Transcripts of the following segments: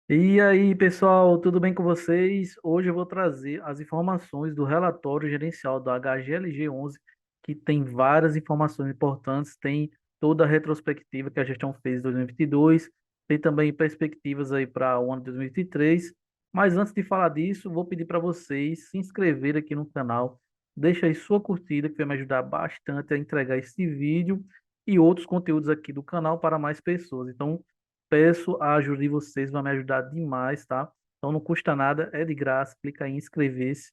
E aí, pessoal, tudo bem com vocês? Hoje eu vou trazer as informações do relatório gerencial do HGLG11, que tem várias informações importantes, tem toda a retrospectiva que a gestão fez em 2022, tem também perspectivas aí para o ano de 2023. Mas antes de falar disso, vou pedir para vocês se inscreverem aqui no canal, deixa aí sua curtida, que vai me ajudar bastante a entregar esse vídeo e outros conteúdos aqui do canal para mais pessoas. Então, peço a ajuda de vocês, vai me ajudar demais, tá? Então não custa nada, é de graça, clica aí em inscrever-se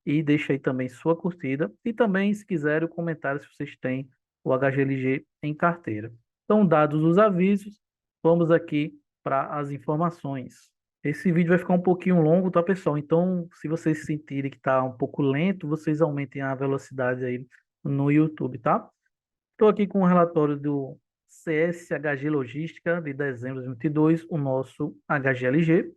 e deixa aí também sua curtida. E também, se quiserem, o comentário se vocês têm o HGLG em carteira. Então, dados os avisos, vamos aqui para as informações. Esse vídeo vai ficar um pouquinho longo, tá, pessoal? Então, se vocês sentirem que está um pouco lento, vocês aumentem a velocidade aí no YouTube, tá? Estou aqui com o relatório do CSHG Logística de dezembro de 2022, o nosso HGLG,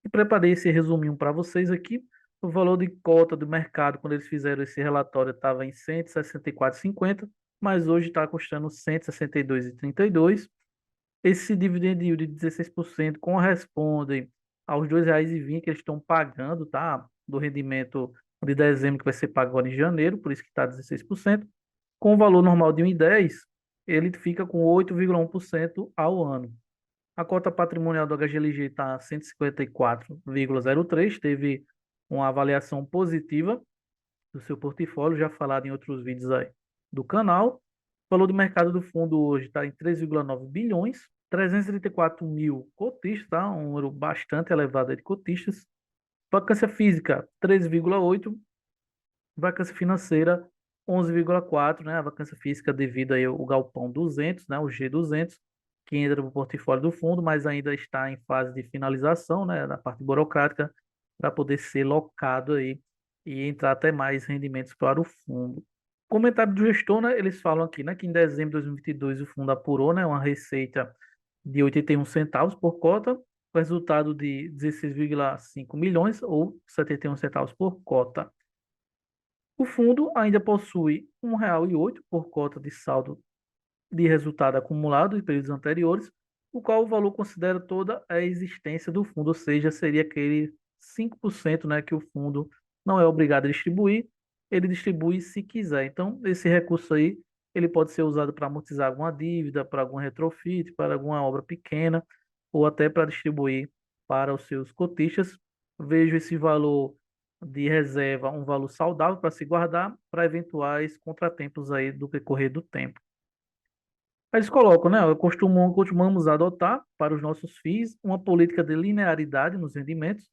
e preparei esse resuminho para vocês aqui. O valor de cota do mercado, quando eles fizeram esse relatório, estava em 164,50, mas hoje está custando 162,32. Esse dividend yield de 16% corresponde aos R$ 2,20 que eles estão pagando, tá? Do rendimento de dezembro, que vai ser pago agora em janeiro, por isso que está 16%. Com o valor normal de 1,10, ele fica com 8,1% ao ano. A cota patrimonial do HGLG está 154,03, teve uma avaliação positiva do seu portfólio, já falado em outros vídeos aí do canal. O valor do mercado do fundo hoje está em 3,9 bilhões, 334 mil cotistas, tá? Um número bastante elevado aí de cotistas. Vacância física, 13,8. Vacância financeira, 11,4, né? A vacância física devido aí ao galpão 200, né? O G200, que entra no portfólio do fundo, mas ainda está em fase de finalização, né? Da parte burocrática, para poder ser locado aí e entrar até mais rendimentos para o fundo. Comentário do gestor, né? Eles falam aqui, né? Que em dezembro de 2022 o fundo apurou, né? Uma receita de 81 centavos por cota, o resultado de 16,5 milhões ou 71 centavos por cota. O fundo ainda possui R$ 1,08 por cota de saldo de resultado acumulado em períodos anteriores, o qual o valor considera toda a existência do fundo, ou seja, seria aquele 5%, né, que o fundo não é obrigado a distribuir, ele distribui se quiser. Então, esse recurso aí, ele pode ser usado para amortizar alguma dívida, para algum retrofit, para alguma obra pequena, ou até para distribuir para os seus cotistas. Vejo esse valor de reserva um valor saudável para se guardar para eventuais contratempos aí do decorrer do tempo. Eles colocam, né? Costumamos adotar para os nossos FIIs uma política de linearidade nos rendimentos,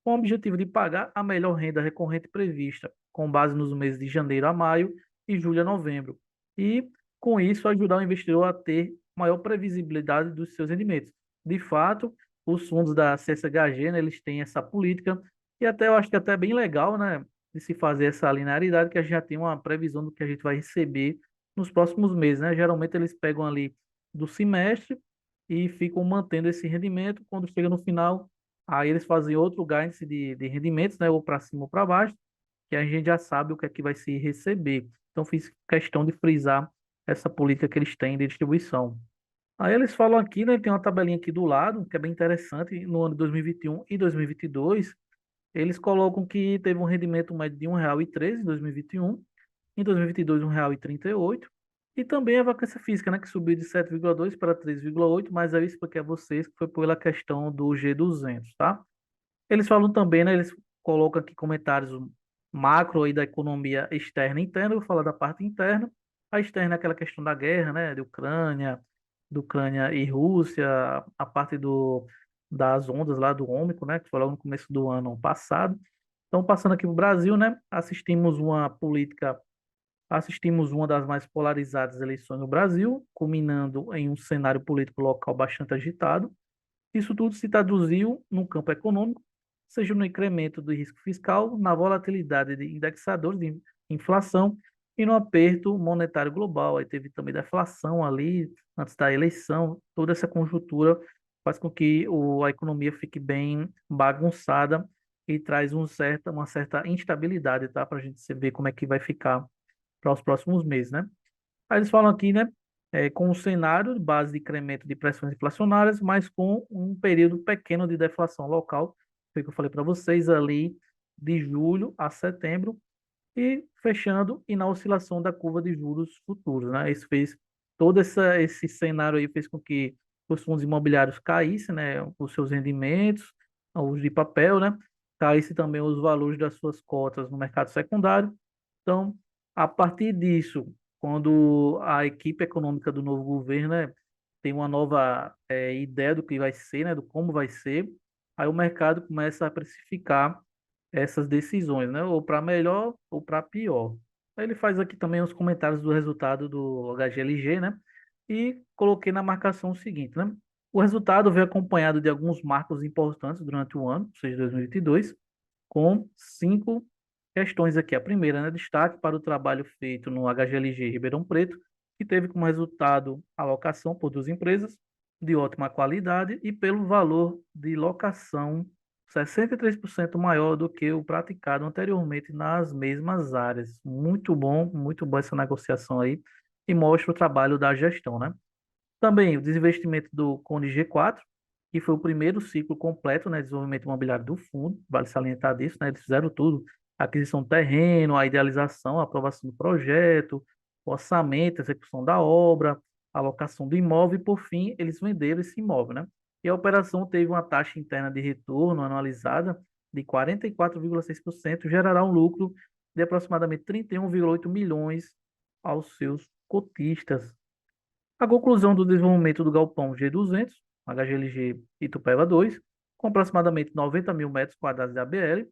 com o objetivo de pagar a melhor renda recorrente prevista, com base nos meses de janeiro a maio e julho a novembro. E, com isso, ajudar o investidor a ter maior previsibilidade dos seus rendimentos. De fato, os fundos da CSHG, né, eles têm essa política, e até eu acho que é até bem legal, né, de se fazer essa linearidade, que a gente já tem uma previsão do que a gente vai receber nos próximos meses, né? Geralmente eles pegam ali do semestre e ficam mantendo esse rendimento. Quando chega no final, aí eles fazem outro guidance de rendimentos, né? Ou para cima ou para baixo, que a gente já sabe o que é que vai se receber. Então fiz questão de frisar essa política que eles têm de distribuição. Aí eles falam aqui, né? Tem uma tabelinha aqui do lado, que é bem interessante. No ano de 2021 e 2022, eles colocam que teve um rendimento médio de R$ 1,13 em 2021, em 2022 R$ 1,38. E também a vacância física, né, que subiu de 7,2 para 3,8, mas eu expliquei a vocês que foi pela questão do G200, tá? Eles falam também, né, eles colocam aqui comentários macro aí da economia externa e interna, eu vou falar da parte interna. A externa é aquela questão da guerra, né, de Ucrânia e Rússia, a parte das ondas lá do Ômicron, né, que foi logo no começo do ano passado. Então, passando aqui para o Brasil, né, assistimos uma das mais polarizadas eleições no Brasil, culminando em um cenário político local bastante agitado. Isso tudo se traduziu no campo econômico, seja no incremento do risco fiscal, na volatilidade de indexadores de inflação e no aperto monetário global. Aí teve também deflação ali antes da eleição. Toda essa conjuntura faz com que a economia fique bem bagunçada e traz uma certa instabilidade, tá? Para a gente ver como é que vai ficar para os próximos meses, né? Aí eles falam aqui, né? com um cenário de base de incremento de pressões inflacionárias, mas com um período pequeno de deflação local, foi o que eu falei para vocês ali, de julho a setembro, e fechando e na oscilação da curva de juros futuros, né? Isso fez esse cenário aí fez com que os fundos imobiliários caíssem, né, os seus rendimentos, os de papel, né? Caísse também os valores das suas cotas no mercado secundário. Então, a partir disso, quando a equipe econômica do novo governo, né, tem uma nova ideia do que vai ser, né, do como vai ser, aí o mercado começa a precificar essas decisões, né? Ou para melhor ou para pior. Aí ele faz aqui também os comentários do resultado do HGLG, né? E coloquei na marcação o seguinte, né? O resultado veio acompanhado de alguns marcos importantes durante o ano, ou seja, 2022, com 5 questões aqui. A primeira, né? Destaque para o trabalho feito no HGLG Ribeirão Preto, que teve como resultado a locação por duas empresas de ótima qualidade e pelo valor de locação 63% maior do que o praticado anteriormente nas mesmas áreas. Muito bom essa negociação aí e mostra o trabalho da gestão, né? Também o desinvestimento do Cone G4, que foi o primeiro ciclo completo, né, de desenvolvimento imobiliário do fundo, vale salientar disso, né, eles fizeram tudo, a aquisição do terreno, a idealização, a aprovação do projeto, o orçamento, a execução da obra, a alocação do imóvel e, por fim, eles venderam esse imóvel, né? E a operação teve uma taxa interna de retorno anualizada de 44,6%, gerará um lucro de aproximadamente 31,8 milhões aos seus cotistas. A conclusão do desenvolvimento do galpão G200, HGLG Itupeva 2, com aproximadamente 90 mil metros quadrados de ABL.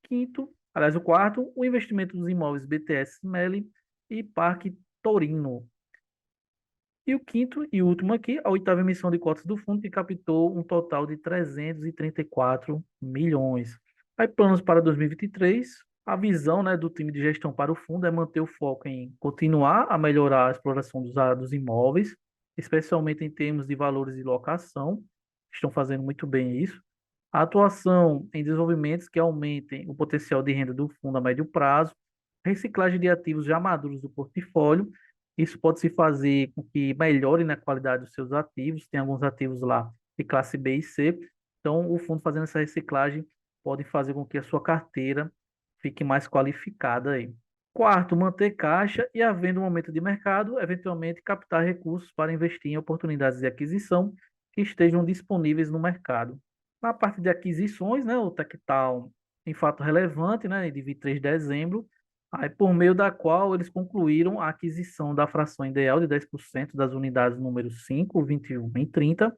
Quinto, aliás, o quarto, o investimento dos imóveis BTS Meli e Parque Torino. E o quinto e último aqui, a oitava emissão de cotas do fundo, que captou um total de 334 milhões. Aí, planos para 2023, a visão, né, do time de gestão para o fundo é manter o foco em continuar a melhorar a exploração dos imóveis, especialmente em termos de valores de locação, estão fazendo muito bem isso. A atuação em desenvolvimentos que aumentem o potencial de renda do fundo a médio prazo, reciclagem de ativos já maduros do portfólio. Isso pode se fazer com que melhore na qualidade dos seus ativos. Tem alguns ativos lá de classe B e C. Então, o fundo fazendo essa reciclagem pode fazer com que a sua carteira fique mais qualificada aí. Quarto, manter caixa e, havendo um aumento de mercado, eventualmente captar recursos para investir em oportunidades de aquisição que estejam disponíveis no mercado. Na parte de aquisições, né, o Tectal em fato relevante, né, de 23 de dezembro, aí por meio da qual eles concluíram a aquisição da fração ideal de 10% das unidades número 5, 21 e 30,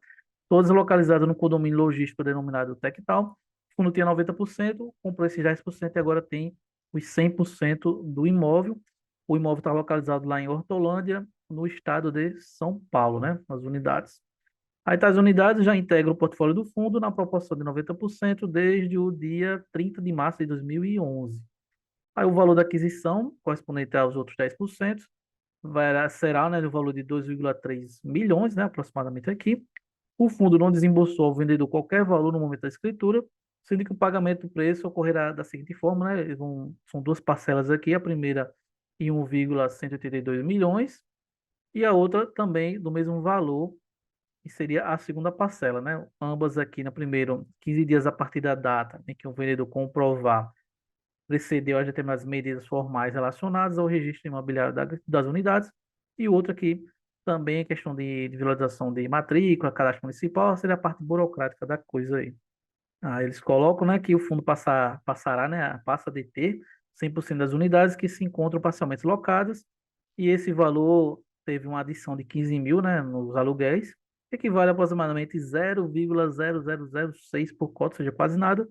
todas localizadas no condomínio logístico denominado Tectal. O fundo tinha 90%, comprou esses 10% e agora tem os 100% do imóvel. O imóvel está localizado lá em Hortolândia, no estado de São Paulo, né, as unidades. Aí tais unidades já integram o portfólio do fundo na proporção de 90% desde o dia 30 de março de 2011. Aí o valor da aquisição, correspondente aos outros 10%, será, né, no valor de 2,3 milhões, né, aproximadamente aqui. O fundo não desembolsou ao vendedor qualquer valor no momento da escritura, sendo que o pagamento do preço ocorrerá da seguinte forma, né, são duas parcelas aqui, a primeira em 1,182 milhões e a outra também do mesmo valor, que seria a segunda parcela, né? Ambas aqui na primeiro 15 dias a partir da data em que o vendedor comprovar precedeu a determinadas medidas formais relacionadas ao registro imobiliário das unidades, e o outro aqui também é questão de visualização de matrícula, cadastro municipal, seria a parte burocrática da coisa aí. Eles colocam, né, que o fundo passará, né, passa a deter 100% das unidades que se encontram parcialmente locadas, e esse valor teve uma adição de 15 mil, né, nos aluguéis, equivale a aproximadamente 0,0006 por cota, ou seja, quase nada.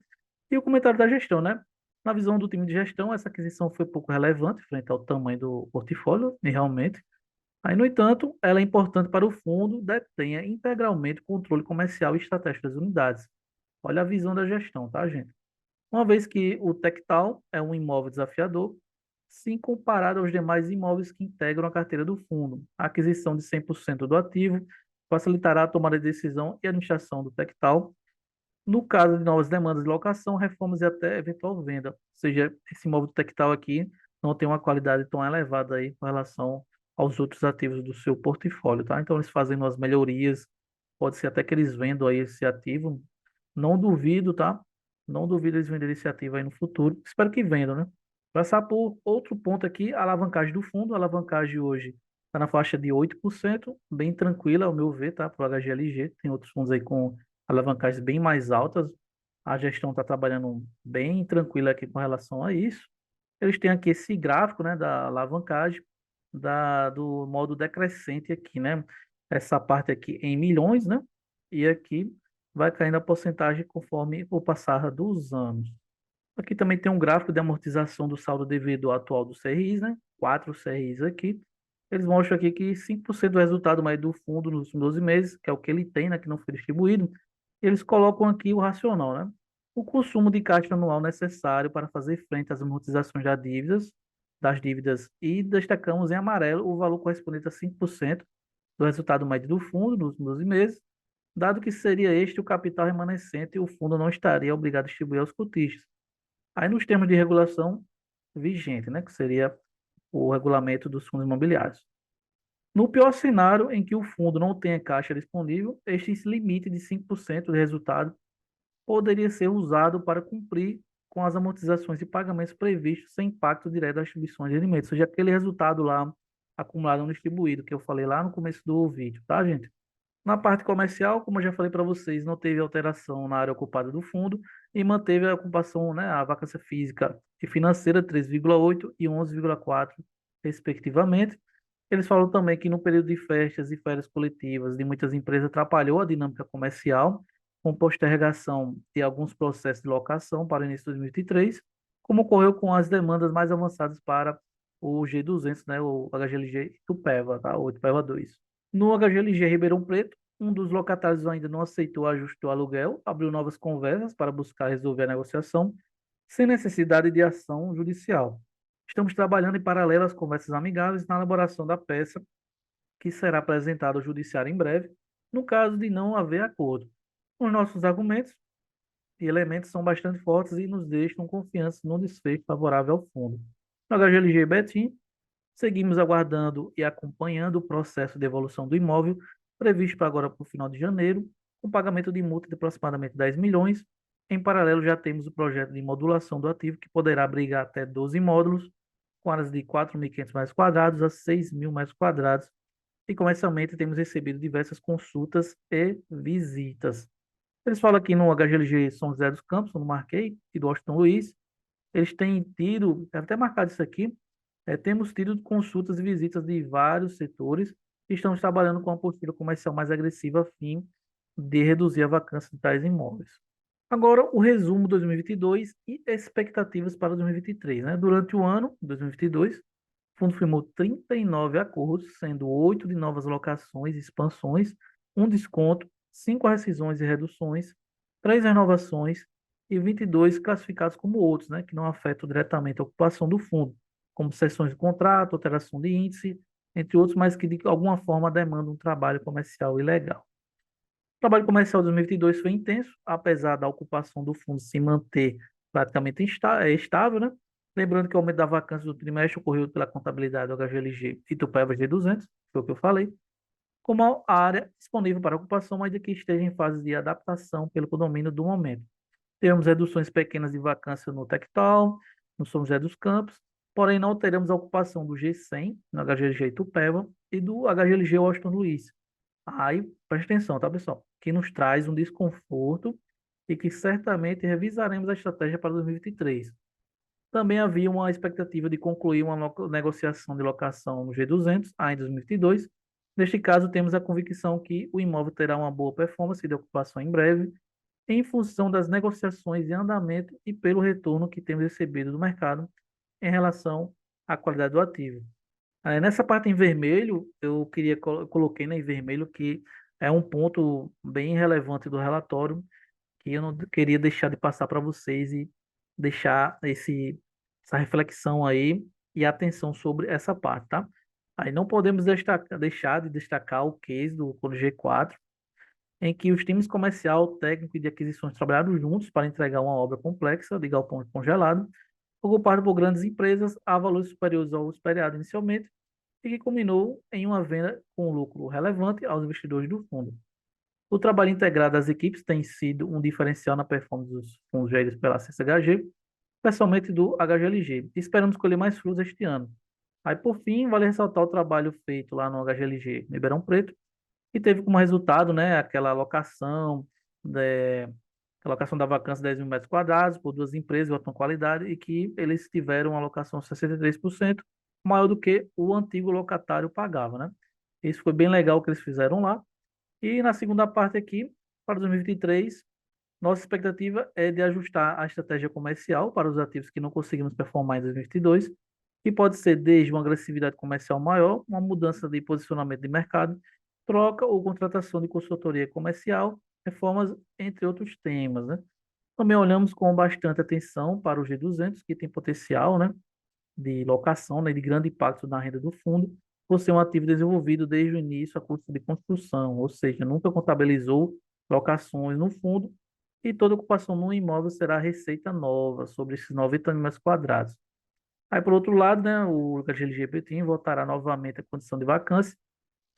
E o comentário da gestão, né? Na visão do time de gestão, essa aquisição foi pouco relevante frente ao tamanho do portfólio, e realmente. Aí, no entanto, ela é importante para o fundo, detenha integralmente o controle comercial e estratégico das unidades. Olha a visão da gestão, tá, gente? Uma vez que o Tectal é um imóvel desafiador, sim comparado aos demais imóveis que integram a carteira do fundo. A aquisição de 100% do ativo facilitará a tomada de decisão e administração do Tectal. No caso de novas demandas de locação, reformas e até eventual venda. Ou seja, esse imóvel do Tectal aqui não tem uma qualidade tão elevada aí com relação aos outros ativos do seu portfólio, tá? Então, eles fazendo as melhorias, pode ser até que eles vendam aí esse ativo. Não duvido, tá? Não duvido eles venderem esse ativo aí no futuro. Espero que vendam, né? Passar por outro ponto aqui, a alavancagem do fundo. A alavancagem hoje está na faixa de 8%, bem tranquila, ao meu ver, tá? Para o HGLG. Tem outros fundos aí com alavancagens bem mais altas. A gestão está trabalhando bem tranquila aqui com relação a isso. Eles têm aqui esse gráfico, né, da alavancagem, do modo decrescente aqui, né? Essa parte aqui em milhões, né? E aqui vai caindo a porcentagem conforme o passar dos anos. Aqui também tem um gráfico de amortização do saldo devido atual do CRIs, né? 4 CRIs aqui. Eles mostram aqui que 5% do resultado mais do fundo nos últimos 12 meses, que é o que ele tem, né, que não foi distribuído, eles colocam aqui o racional, né? O consumo de caixa anual necessário para fazer frente às amortizações das dívidas e destacamos em amarelo o valor correspondente a 5% do resultado médio do fundo nos últimos 12 meses, dado que seria este o capital remanescente e o fundo não estaria obrigado a distribuir aos cotistas. Aí nos termos de regulação vigente, né, que seria o regulamento dos fundos imobiliários. No pior cenário em que o fundo não tenha caixa disponível, este limite de 5% do resultado poderia ser usado para cumprir com as amortizações e pagamentos previstos sem impacto direto das distribuições de alimentos, ou seja, aquele resultado lá acumulado não distribuído, que eu falei lá no começo do vídeo, tá, gente? Na parte comercial, como eu já falei para vocês, não teve alteração na área ocupada do fundo e manteve a ocupação, né, a vacância física e financeira 3,8 e 11,4, respectivamente. Eles falam também que no período de festas e férias coletivas de muitas empresas atrapalhou a dinâmica comercial, com postergação de alguns processos de locação para o início de 2023, como ocorreu com as demandas mais avançadas para o G200, né, o HGLG Itupeva, tá, o Itupeva 2. No HGLG Ribeirão Preto, um dos locatários ainda não aceitou o ajuste do aluguel, abriu novas conversas para buscar resolver a negociação, sem necessidade de ação judicial. Estamos trabalhando em paralelo às conversas amigáveis na elaboração da peça, que será apresentada ao judiciário em breve, no caso de não haver acordo. Os nossos argumentos e elementos são bastante fortes e nos deixam confiança no desfecho favorável ao fundo. No HGLG Betim, seguimos aguardando e acompanhando o processo de evolução do imóvel, previsto para agora para o final de janeiro, com pagamento de multa de aproximadamente 10 milhões. Em paralelo, já temos o projeto de modulação do ativo, que poderá abrigar até 12 módulos, com áreas de 4.500 metros quadrados a 6.000 metros quadrados. E comercialmente temos recebido diversas consultas e visitas. Eles falam aqui no HGLG São José dos Campos, no Marquei, e do Washington Luiz. Eles têm tido, até marcado isso aqui, temos tido consultas e visitas de vários setores e estamos trabalhando com uma postura comercial mais agressiva a fim de reduzir a vacância de tais imóveis. Agora, o resumo 2022 e expectativas para 2023, né? Durante o ano 2022, o fundo firmou 39 acordos, sendo 8 de novas locações e expansões, um desconto, 5 rescisões e reduções, 3 renovações e 22 classificados como outros, né, que não afetam diretamente a ocupação do fundo, como cessões de contrato, alteração de índice, entre outros, mas que de alguma forma demandam um trabalho comercial ilegal. O trabalho comercial de 2022 foi intenso, apesar da ocupação do fundo se manter praticamente estável, né? Lembrando que o aumento da vacância do trimestre ocorreu pela contabilidade do HGLG e Tupéva G200, foi o que eu falei, como a área disponível para ocupação, ainda que esteja em fase de adaptação pelo condomínio do momento. Temos reduções pequenas de vacância no Tectal, no São José dos Campos, porém não teremos a ocupação do G100, no HGLG Itupeva, e do HGLG Washington Luiz. Aí, preste atenção, tá, pessoal? Que nos traz um desconforto e que certamente revisaremos a estratégia para 2023. Também havia uma expectativa de concluir uma negociação de locação no G200, ainda em 2022. Neste caso, temos a convicção que o imóvel terá uma boa performance de ocupação em breve, em função das negociações em andamento e pelo retorno que temos recebido do mercado em relação à qualidade do ativo. Nessa parte em vermelho, eu coloquei, né, em vermelho que é um ponto bem relevante do relatório que eu não queria deixar de passar para vocês e deixar essa reflexão aí e atenção sobre essa parte, tá? Aí não podemos deixar de destacar o case do G4, em que os times comercial, técnico e de aquisições trabalharam juntos para entregar uma obra complexa de galpão congelado, ocupado por grandes empresas a valores superiores ao esperado inicialmente, e que culminou em uma venda com lucro relevante aos investidores do fundo. O trabalho integrado das equipes tem sido um diferencial na performance dos fundos geridos pela CCHG, especialmente do HGLG. Esperamos colher mais frutos este ano. Aí, por fim, vale ressaltar o trabalho feito lá no HGLG Ribeirão Preto, que teve como resultado, né, de, aquela alocação da vacância de 10 mil metros quadrados por duas empresas de alta qualidade e que eles tiveram uma alocação 63% maior do que o antigo locatário pagava, né? Isso foi bem legal o que eles fizeram lá. E na segunda parte aqui, para 2023, nossa expectativa é de ajustar a estratégia comercial para os ativos que não conseguimos performar em 2022, que pode ser desde uma agressividade comercial maior, uma mudança de posicionamento de mercado, troca ou contratação de consultoria comercial, reformas, entre outros temas, né? Também olhamos com bastante atenção para o G200, que tem potencial, né, de locação, né, de grande impacto na renda do fundo, por ser um ativo desenvolvido desde o início a custo de construção, ou seja, nunca contabilizou locações no fundo e toda ocupação no imóvel será receita nova sobre esses 90 mil metros quadrados. Aí, por outro lado, né, o HGLG Betim voltará novamente à condição de vacância,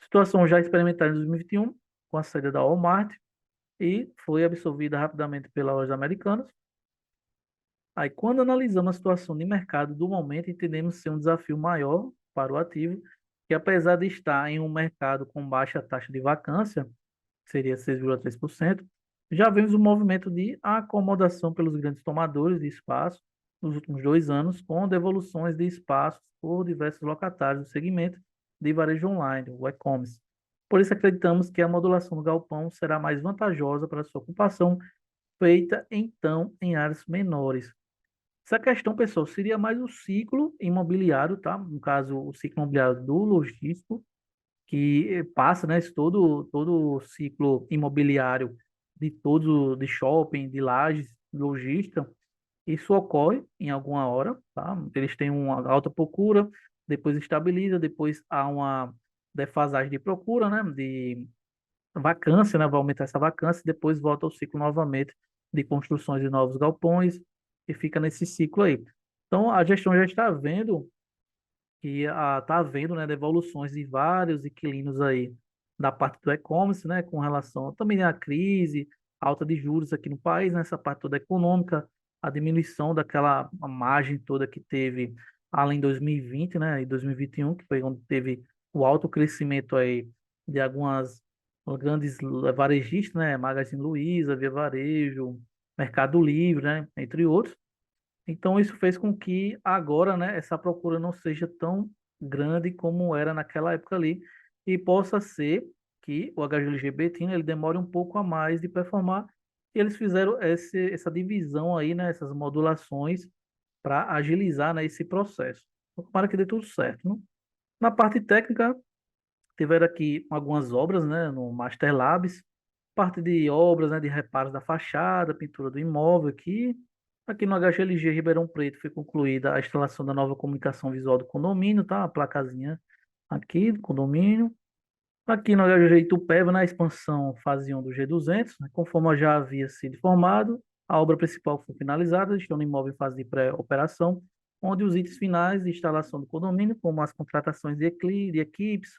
situação já experimentada em 2021, com a saída da Walmart, e foi absorvida rapidamente pelas lojas americanas. Aí, quando analisamos a situação de mercado do momento, entendemos ser um desafio maior para o ativo, que apesar de estar em um mercado com baixa taxa de vacância, que seria 6,3%, já vemos um movimento de acomodação pelos grandes tomadores de espaço nos últimos 2 anos, com devoluções de espaços por diversos locatários do segmento de varejo online, o e-commerce. Por isso, acreditamos que a modulação do galpão será mais vantajosa para a sua ocupação, feita então em áreas menores. Essa questão, pessoal, seria mais o ciclo imobiliário, tá? No caso, o ciclo imobiliário do logístico, que passa, né, todo o ciclo imobiliário de todos, de shopping, de lajes, lojista, isso ocorre em alguma hora, tá? Eles têm uma alta procura, depois estabiliza, depois há uma defasagem de procura, né, de vacância, né, vai aumentar essa vacância, depois volta ao ciclo novamente de construções de novos galpões e fica nesse ciclo aí. Então, a gestão já está vendo que está havendo, né, devoluções de vários inquilinos aí da parte do e-commerce, né, com relação também à crise, alta de juros aqui no país, nessa parte toda econômica, a diminuição daquela margem toda que teve além de 2020, né, e 2021, que foi onde teve o alto crescimento aí de algumas grandes varejistas, né, Magazine Luiza, Via Varejo, Mercado Livre, né, entre outros. Então, isso fez com que agora, né, essa procura não seja tão grande como era naquela época ali, e possa ser que o HGLG ele demore um pouco a mais de performar, e eles fizeram essa divisão aí, né, essas modulações para agilizar, né, esse processo. Então, tomara que dê tudo certo, né? Na parte técnica, tiveram aqui algumas obras, né, no Master Labs, parte de obras, né, de reparos da fachada, pintura do imóvel aqui. Aqui no HGLG Ribeirão Preto foi concluída a instalação da nova comunicação visual do condomínio, tá? A placazinha aqui do condomínio. Aqui no HGLG Itupeva, na expansão fase 1 do G200, né, conforme já havia sido informado, a obra principal foi finalizada, estão no imóvel em fase de pré-operação, onde os itens finais de instalação do condomínio, como as contratações de equipes,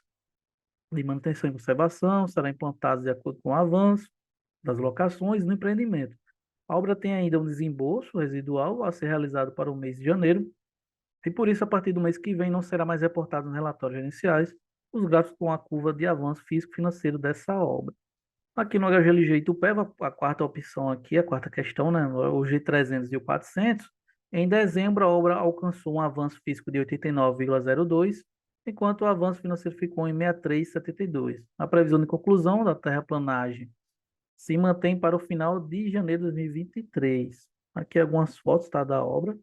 de manutenção e conservação, serão implantados de acordo com o avanço das locações no empreendimento. A obra tem ainda um desembolso residual a ser realizado para o mês de janeiro, e por isso, a partir do mês que vem, não será mais reportado nos relatórios gerenciais os gráficos com a curva de avanço físico-financeiro dessa obra. Aqui no HGLG Itupeva, a quarta opção aqui, a quarta questão, né, o G300 e o 400, em dezembro a obra alcançou um avanço físico de 89,02, enquanto o avanço financeiro ficou em 63,72. A previsão de conclusão da terraplanagem se mantém para o final de janeiro de 2023. Aqui algumas fotos, tá, da obra.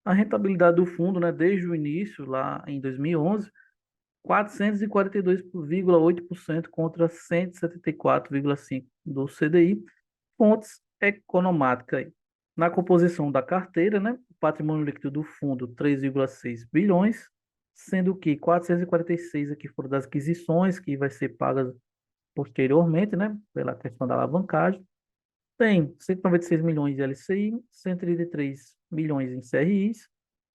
A rentabilidade do fundo, né, desde o início, lá em 2011, 442,8% contra 174,5% do CDI. Fontes economáticas. Na composição da carteira, né, o patrimônio líquido do fundo, 3,6 bilhões, sendo que 446 aqui foram das aquisições, que vai ser pagas posteriormente, né, pela questão da alavancagem. Tem 196 milhões de LCI, 133 milhões em CRIs,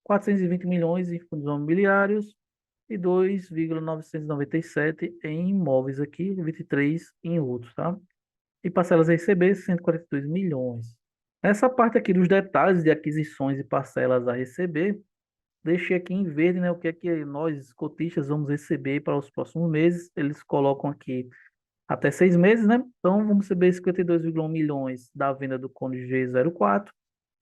420 milhões em fundos imobiliários e 2,997 em imóveis aqui, 23 em outros, tá? E parcelas a receber, 142 milhões. Essa parte aqui dos detalhes de aquisições e parcelas a receber, deixei aqui em verde, né, o que é que nós, cotistas, vamos receber para os próximos meses. Eles colocam aqui até 6 meses, né? Então, vamos receber 52,1 milhões da venda do cônjuge G04,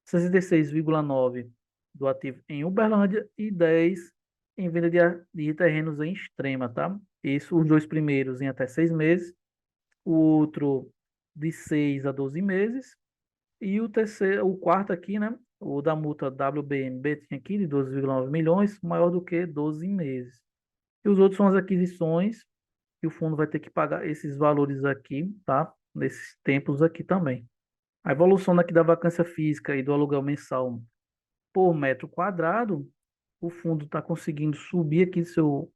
66,9 do ativo em Uberlândia e 10 em venda de terrenos em Extrema, tá? Isso, os dois primeiros em até 6 meses, o outro de 6 a 12 meses, e o terceiro, o quarto aqui, né? O da multa WBMB tinha aqui de 12,9 milhões, maior do que 12 meses. E os outros são as aquisições que o fundo vai ter que pagar esses valores aqui, tá? Nesses tempos aqui também. A evolução daqui da vacância física e do aluguel mensal por metro quadrado, o fundo está conseguindo subir aqui seu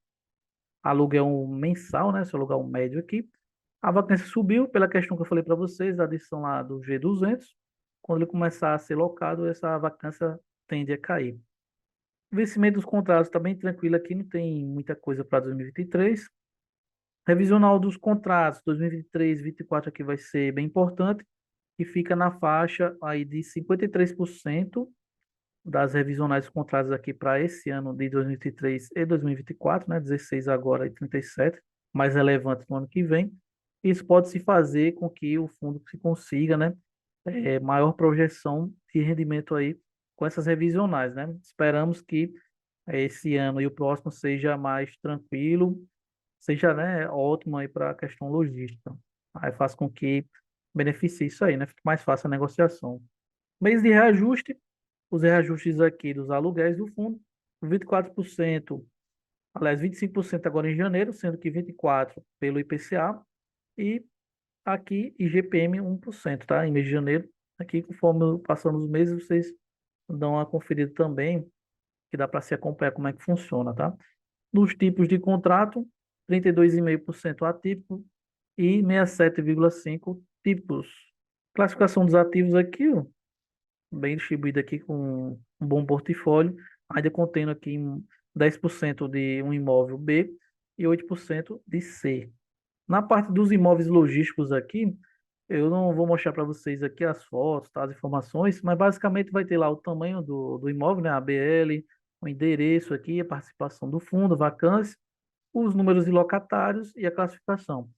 aluguel mensal, né? Seu aluguel médio aqui. A vacância subiu pela questão que eu falei para vocês, da adição lá do G200. Quando ele começar a ser locado, essa vacância tende a cair. O vencimento dos contratos está bem tranquilo aqui, não tem muita coisa para 2023. Revisional dos contratos 2023-2024 aqui vai ser bem importante, que fica na faixa aí de 53% das revisionais contratadas aqui para esse ano de 2023 e 2024, né? 16 agora e 37, mais relevante no ano que vem. Isso pode se fazer com que o fundo se consiga, né? Maior projeção de rendimento aí com essas revisionais, né? Esperamos que esse ano e o próximo seja mais tranquilo, seja, né, ótimo aí para a questão logística. Aí faz com que beneficie isso aí, né? Fique mais fácil a negociação. Mês de reajuste, os reajustes aqui dos aluguéis do fundo, 24%, aliás, 25% agora em janeiro, sendo que 24% pelo IPCA e aqui IGPM 1%, tá? Em mês de janeiro, aqui conforme passando os meses, vocês dão uma conferida também, que dá para se acompanhar como é que funciona, tá? Nos tipos de contrato, 32,5% atípico e 67,5% típicos. Classificação dos ativos aqui, ó, bem distribuída aqui com um bom portfólio, ainda contendo aqui 10% de um imóvel B e 8% de C. Na parte dos imóveis logísticos aqui, eu não vou mostrar para vocês aqui as fotos, tá, as informações, mas basicamente vai ter lá o tamanho do imóvel, né, a BL, o endereço aqui, a participação do fundo, vacância, os números de locatários e a classificação.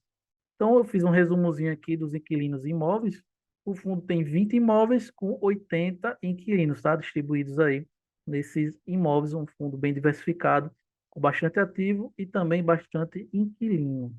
Então, eu fiz um resumozinho aqui dos inquilinos imóveis. O fundo tem 20 imóveis com 80 inquilinos, tá? Distribuídos aí nesses imóveis, um fundo bem diversificado, com bastante ativo e também bastante inquilino.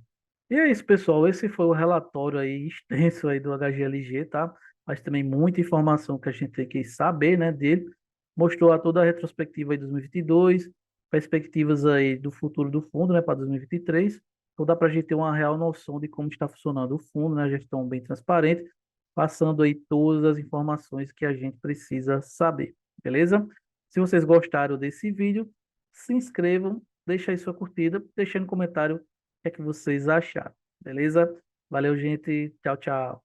E é isso, pessoal. Esse foi o relatório aí extenso aí do HGLG, tá? Mas também muita informação que a gente tem que saber, né, dele. Mostrou a toda a retrospectiva aí de 2022, perspectivas aí do futuro do fundo, né, para 2023. Então dá para a gente ter uma real noção de como está funcionando o fundo, né, a gestão bem transparente, passando aí todas as informações que a gente precisa saber, beleza? Se vocês gostaram desse vídeo, se inscrevam, deixa aí sua curtida, deixa aí no comentário que é que vocês acharam, beleza? Valeu, gente. Tchau, tchau.